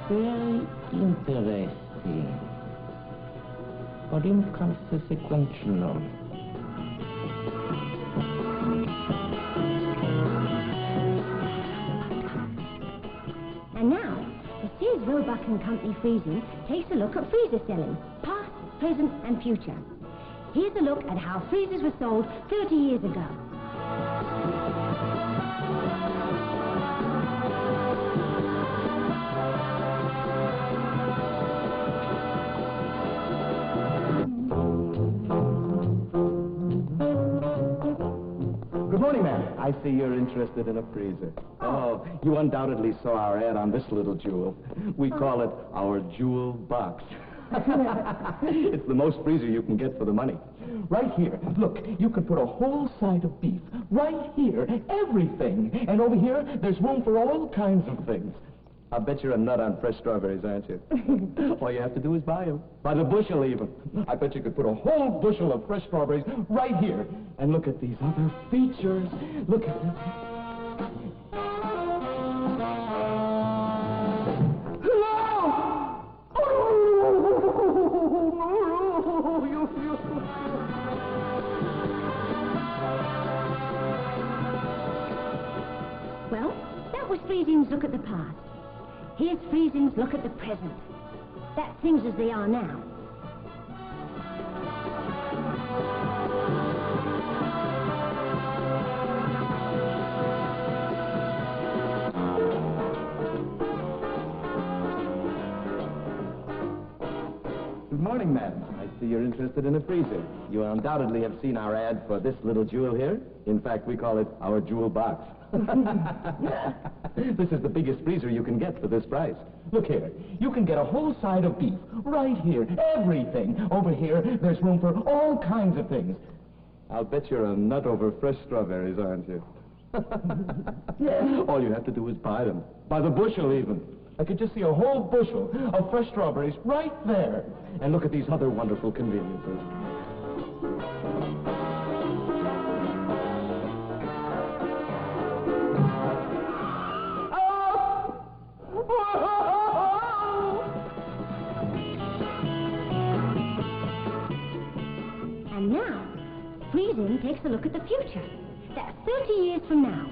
Very interesting. But inconsequential. And now, the Sears Roebuck and Company Freezing takes a look at freezer selling, past, present and future. Here's a look at how freezers were sold 30 years ago. Good morning, ma'am. I see you're interested in a freezer. Oh, you undoubtedly saw our ad on this little jewel. We call it our jewel box. It's the most freezer you can get for the money. Right here, look, you can put a whole side of beef. Right here, everything. And over here, there's room for all kinds of things. I bet you're a nut on fresh strawberries, aren't you? All you have to do is buy them. By the bushel, even. I bet you could put a whole bushel of fresh strawberries right here. And look at these other features. Look at them. Well, that was Freezing's look at the past. Here's Freezing's look at the present. That's things as they are now. Good morning, madam. I see you're interested in a freezer. You undoubtedly have seen our ad for this little jewel here. In fact, we call it our jewel box. This is the biggest freezer you can get for this price. Look here. You can get a whole side of beef. Right here. Everything. Over here, there's room for all kinds of things. I'll bet you're a nut over fresh strawberries, aren't you? All you have to do is buy them. By the bushel, even. I could just see a whole bushel of fresh strawberries right there. And look at these other wonderful conveniences. And now, Freezing takes a look at the future. That's 30 years from now.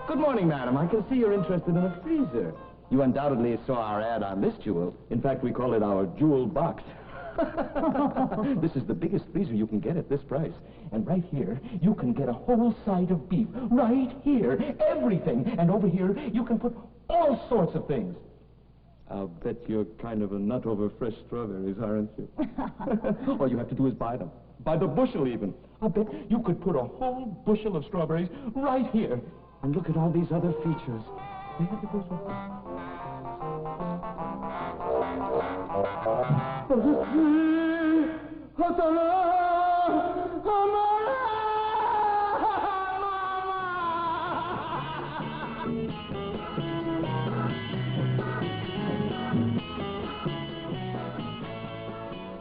Good morning, madam. I can see you're interested in a freezer. You undoubtedly saw our ad on this jewel. In fact, we call it our jewel box. This is the biggest freezer you can get at this price. And right here, you can get a whole side of beef. Right here, everything. And over here, you can put all sorts of things. I'll bet you're kind of a nut over fresh strawberries, aren't you? All you have to do is buy them. By the bushel, even. I bet you could put a whole bushel of strawberries right here. And look at all these other features.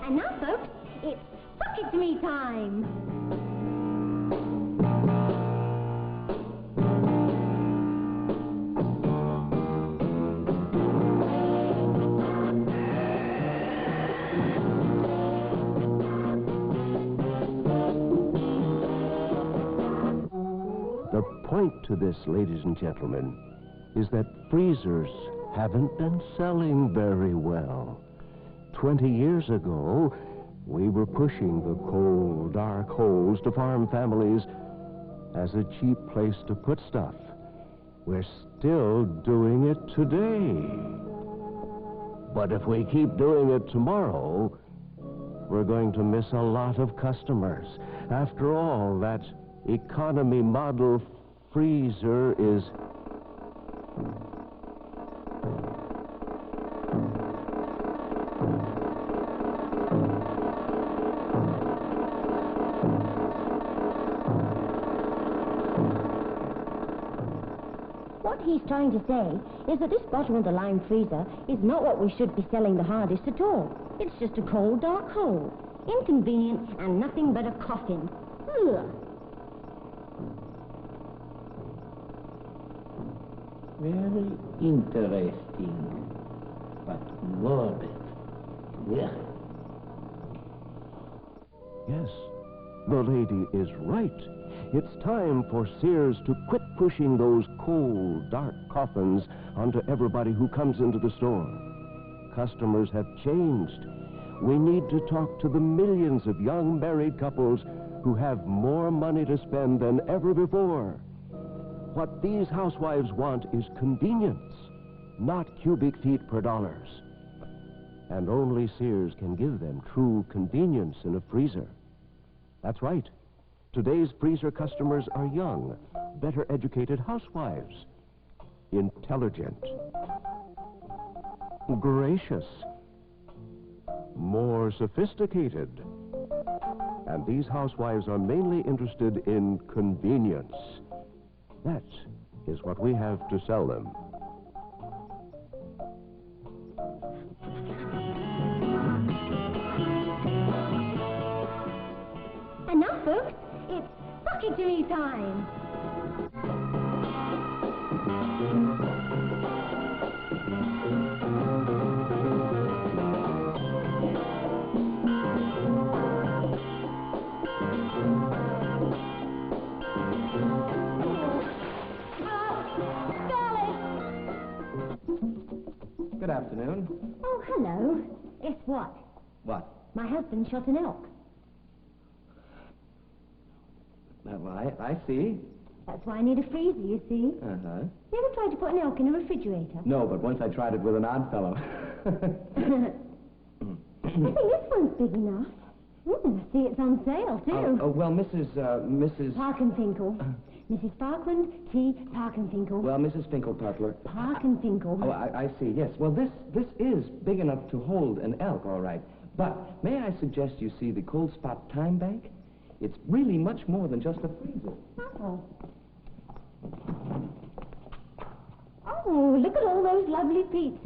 And now, folks, it's Bucket Me time. The point to this, ladies and gentlemen, is that freezers haven't been selling very well. 20 years ago, we were pushing the cold, dark holes to farm families as a cheap place to put stuff. We're still doing it today. But if we keep doing it tomorrow, we're going to miss a lot of customers. After all, that economy model freezer is... What he's trying to say is that this bottom-of-the-line freezer is not what we should be selling the hardest at all. It's just a cold, dark hole. Inconvenient and nothing but a coffin. Ugh. Very interesting, but morbid. Yeah. Yes, the lady is right. It's time for Sears to quit pushing those cold, dark coffins onto everybody who comes into the store. Customers have changed. We need to talk to the millions of young married couples who have more money to spend than ever before. What these housewives want is convenience, not cubic feet per dollars. And only Sears can give them true convenience in a freezer. That's right. Today's freezer customers are young, better educated housewives. Intelligent. Gracious. More sophisticated. And these housewives are mainly interested in convenience. That is what we have to sell them. And now, folks, it's bucketry time. Good afternoon. Oh, hello. Guess what? What? My husband shot an elk. I see. That's why I need a freezer, you see. Uh-huh. You ever tried to put an elk in a refrigerator? No, but once I tried it with an odd fellow. I think this one's big enough. I see it's on sale, too. Well, Mrs. Parkenfinkel. Mrs. Parkland T. Parkenfinkel. Well, Mrs. Finkelputler. Parkenfinkel. Oh, I see, yes. Well, this is big enough to hold an elk, all right. But may I suggest you see the cold spot time bank? It's really much more than just a freezer. Oh. Oh, look at all those lovely pizzas.